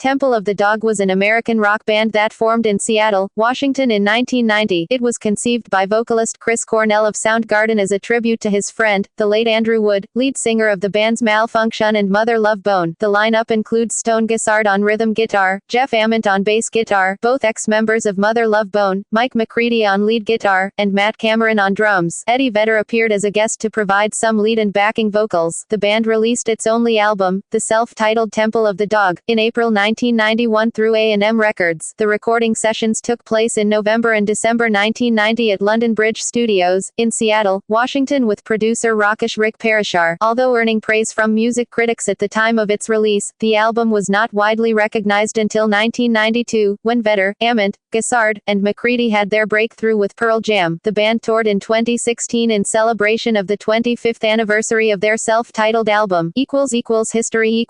Temple of the Dog was an American rock band that formed in Seattle, Washington in 1990. It was conceived by vocalist Chris Cornell of Soundgarden as a tribute to his friend, the late Andrew Wood, lead singer of the bands Malfunction and Mother Love Bone. The lineup includes Stone Gossard on rhythm guitar, Jeff Ament on bass guitar, both ex-members of Mother Love Bone, Mike McCready on lead guitar, and Matt Cameron on drums. Eddie Vedder appeared as a guest to provide some lead and backing vocals. The band released its only album, the self-titled Temple of the Dog, in April 1991 through A&M Records. The recording sessions took place in November and December 1990 at London Bridge Studios, in Seattle, Washington with producer Rakesh Rick Parashar. Although earning praise from music critics at the time of its release, the album was not widely recognized until 1992, when Vedder, Ament, Gossard, and McCready had their breakthrough with Pearl Jam. The band toured in 2016 in celebration of the 25th anniversary of their self-titled album. History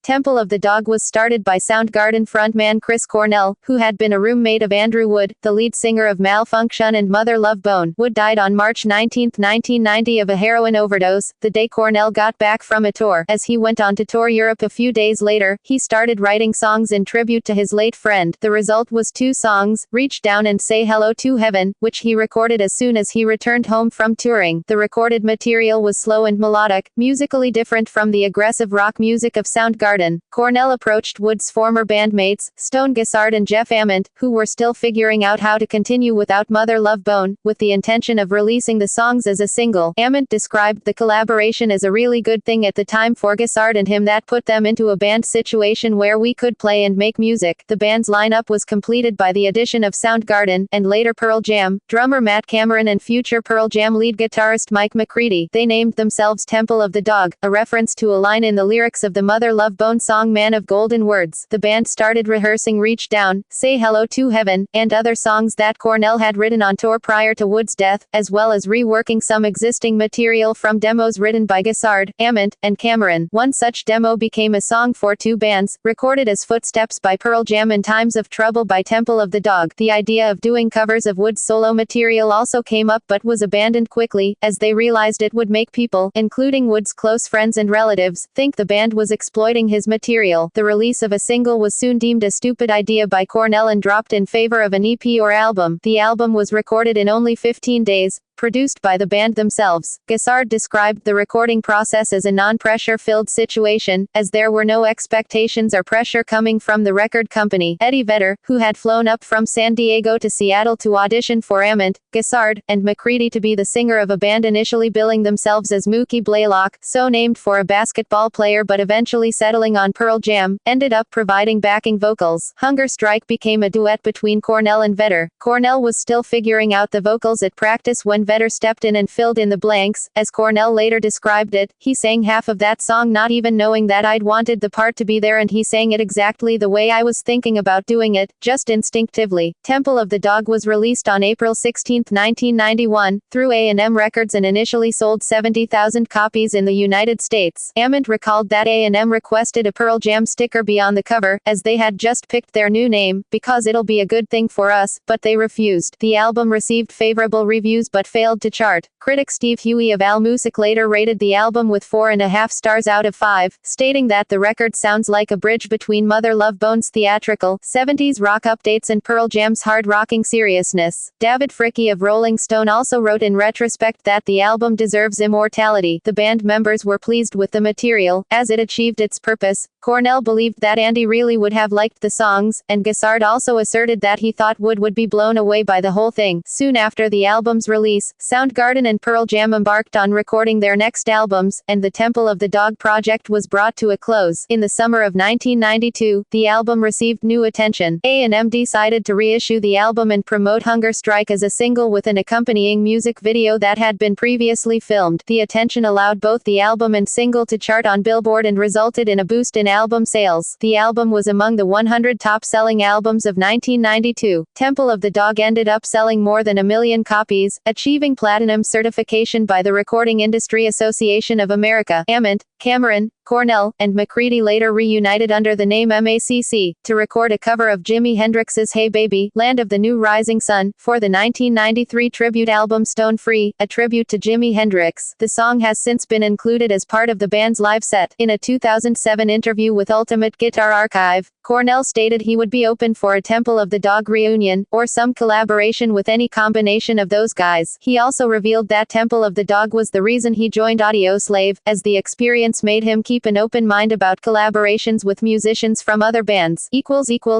Temple of the Dog was started by Soundgarden frontman Chris Cornell, who had been a roommate of Andrew Wood, the lead singer of Malfunction and Mother Love Bone. Wood died on March 19, 1990 of a heroin overdose, the day Cornell got back from a tour. As he went on to tour Europe a few days later, he started writing songs in tribute to his late friend. The result was two songs, Reach Down and Say Hello to Heaven, which he recorded as soon as he returned home from touring. The recorded material was slow and melodic, musically different from the aggressive rock music of Soundgarden. Cornell approached Wood's former bandmates, Stone Gossard and Jeff Ament, who were still figuring out how to continue without Mother Love Bone, with the intention of releasing the songs as a single. Ament described the collaboration as a really good thing at the time for Gossard and him that put them into a band situation where we could play and make music. The band's lineup was completed by the addition of Soundgarden, and later Pearl Jam, drummer Matt Cameron and future Pearl Jam lead guitarist Mike McCready. They named themselves Temple of the Dog, a reference to a line in the lyrics of the Mother Love Bone song Man of Golden Words. The band started rehearsing Reach Down, Say Hello to Heaven, and other songs that Cornell had written on tour prior to Wood's death, as well as reworking some existing material from demos written by Gossard, Ament, and Cameron. One such demo became a song for two bands, recorded as Footsteps by Pearl Jam and Times of Trouble by Temple of the Dog. The idea of doing covers of Wood's solo material also came up but was abandoned quickly, as they realized it would make people, including Wood's close friends and relatives, think the band was exploiting his material. The release of a single was soon deemed a stupid idea by Cornell and dropped in favor of an EP or album. The album was recorded in only 15 days, produced by the band themselves. Gossard described the recording process as a non-pressure-filled situation, as there were no expectations or pressure coming from the record company. Eddie Vedder, who had flown up from San Diego to Seattle to audition for Ament, Gossard, and McCready to be the singer of a band initially billing themselves as Mookie Blaylock, so named for a basketball player but eventually settling on Pearl Jam, ended up providing backing vocals. Hunger Strike became a duet between Cornell and Vedder. Cornell was still figuring out the vocals at practice when Vedder stepped in and filled in the blanks. As Cornell later described it, he sang half of that song not even knowing that I'd wanted the part to be there, and he sang it exactly the way I was thinking about doing it, just instinctively. Temple of the Dog was released on April 16, 1991, through A&M Records and initially sold 70,000 copies in the United States. Ament recalled that A&M requested a Pearl Jam sticker be on the cover, as they had just picked their new name, because it'll be a good thing for us, but they refused. The album received favorable reviews but failed to chart. Critic Steve Huey of AllMusic later rated the album with 4.5 stars out of 5, stating that the record sounds like a bridge between Mother Love Bone's theatrical, 70s rock updates and Pearl Jam's hard-rocking seriousness. David Fricke of Rolling Stone also wrote in retrospect that the album deserves immortality. The band members were pleased with the material, as it achieved its purpose. Cornell believed that Andy really would have liked the songs, and Gossard also asserted that he thought Wood would be blown away by the whole thing. Soon after the album's release, Soundgarden and Pearl Jam embarked on recording their next albums, and the Temple of the Dog project was brought to a close. In the summer of 1992, the album received new attention. A&M decided to reissue the album and promote Hunger Strike as a single with an accompanying music video that had been previously filmed. The attention allowed both the album and single to chart on Billboard and resulted in a boost in album sales. The album was among the 100 top-selling albums of 1992. Temple of the Dog ended up selling more than 1 million copies, achieving platinum certification by the Recording Industry Association of America. Ament, Cameron, Cornell, and McCready later reunited under the name MACC, to record a cover of Jimi Hendrix's Hey Baby, Land of the New Rising Sun, for the 1993 tribute album Stone Free, a tribute to Jimi Hendrix. The song has since been included as part of the band's live set. In a 2007 interview with Ultimate Guitar Archive, Cornell stated he would be open for a Temple of the Dog reunion, or some collaboration with any combination of those guys. He also revealed that Temple of the Dog was the reason he joined Audioslave, as the experience made him keep an open mind about collaborations with musicians from other bands.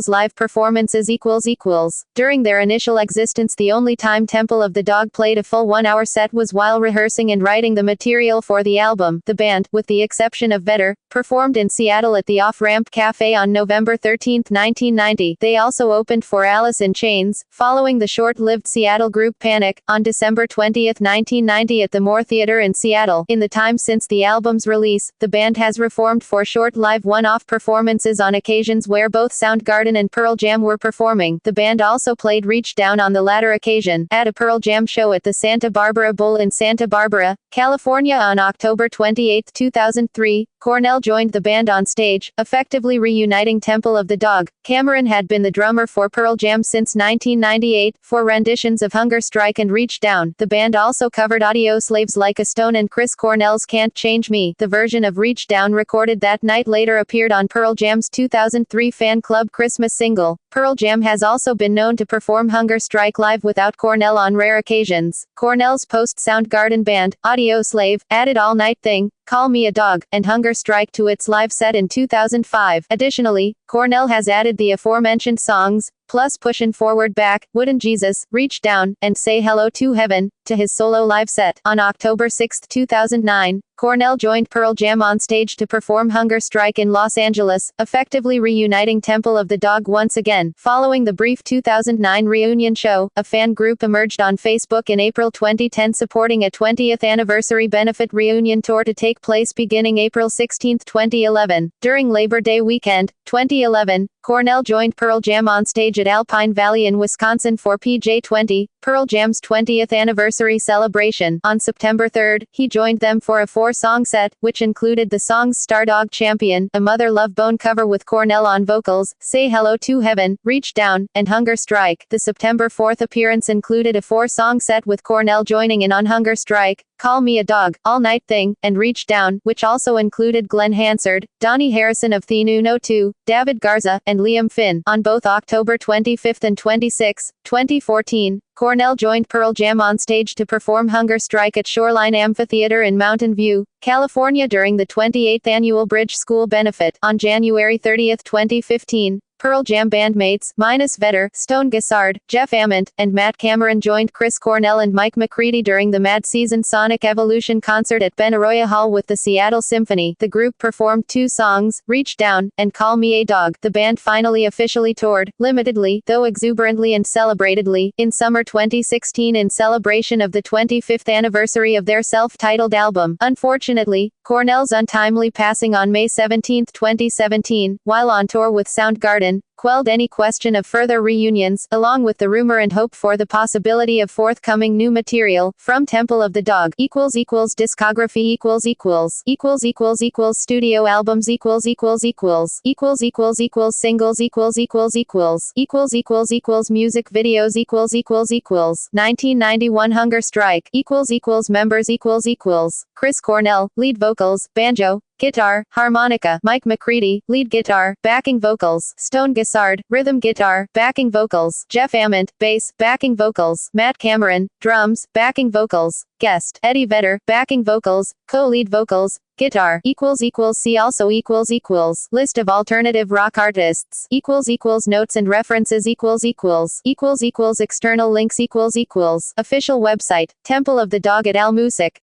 Live performances During their initial existence, the only time Temple of the Dog played a full 1-hour set was while rehearsing and writing the material for the album. The band, with the exception of Vedder, performed in Seattle at the Off-Ramp Cafe on November 13, 1990. They also opened for Alice in Chains, following the short-lived Seattle group Panic, on December 20, 1990 at the Moore Theater in Seattle. In the time since the album's release, the band has reformed for short live one-off performances on occasions where both Soundgarden and Pearl Jam were performing. The band also played Reach Down on the latter occasion, at a Pearl Jam show at the Santa Barbara Bowl in Santa Barbara, California on October 28, 2003. Cornell joined the band on stage, effectively reuniting Temple of the Dog. Cameron had been the drummer for Pearl Jam since 1998, for renditions of Hunger Strike and Reach Down. The band also covered Audioslave's Like a Stone and Chris Cornell's Can't Change Me. The version of Reach Down recorded that night later appeared on Pearl Jam's 2003 fan club Christmas single. Pearl Jam has also been known to perform Hunger Strike live without Cornell on rare occasions. Cornell's post-Soundgarden band, Audioslave, added All Night Thing, Call Me a Dog, and Hunger Strike to its live set in 2005. Additionally, Cornell has added the aforementioned songs, plus Pushin' Forward Back, Wooden Jesus, Reach Down, and Say Hello to Heaven, to his solo live set. On October 6, 2009, Cornell joined Pearl Jam on stage to perform Hunger Strike in Los Angeles, effectively reuniting Temple of the Dog once again. Following the brief 2009 reunion show, a fan group emerged on Facebook in April 2010 supporting a 20th anniversary benefit reunion tour to take place beginning April 16, 2011. During Labor Day weekend, 2011, Cornell joined Pearl Jam on stage at Alpine Valley in Wisconsin for PJ20, Pearl Jam's 20th anniversary celebration. On September 3, he joined them for a 4-song set, which included the songs Stardog Champion, a Mother Love Bone cover with Cornell on vocals, Say Hello to Heaven, Reach Down, and Hunger Strike. The September 4 appearance included a 4-song set with Cornell joining in on Hunger Strike, Call Me a Dog, All Night Thing, and Reach Down, which also included Glenn Hansard, Donnie Harrison of The Nuno 2, David Garza, and Liam Finn. On both October 25 and 26, 2014, Cornell joined Pearl Jam on stage to perform Hunger Strike at Shoreline Amphitheater in Mountain View, California during the 28th annual Bridge School benefit. On January 30, 2015, Pearl Jam bandmates, minus Vedder, Stone Gossard, Jeff Ament, and Matt Cameron joined Chris Cornell and Mike McCready during the Mad Season Sonic Evolution concert at Benaroya Hall with the Seattle Symphony. The group performed 2 songs, Reach Down, and Call Me a Dog. The band finally officially toured, limitedly, though exuberantly and celebratedly, in summer 2016 in celebration of the 25th anniversary of their self-titled album. Unfortunately, Cornell's untimely passing on May 17, 2017, while on tour with Soundgarden, quelled any question of further reunions, along with the rumor and hope for the possibility of forthcoming new material from Temple of the Dog. Discography studio albums singles music videos 1991 Hunger Strike members Chris Cornell, lead vocals, banjo, guitar, harmonica, Mike McCready, lead guitar, backing vocals, Stone Gossard, rhythm guitar, backing vocals, Jeff Ament, bass, backing vocals, Matt Cameron, drums, backing vocals, guest, Eddie Vedder, backing vocals, co-lead vocals, guitar, see also list of alternative rock artists, notes and references, external links, official website, Temple of the Dog at AllMusic.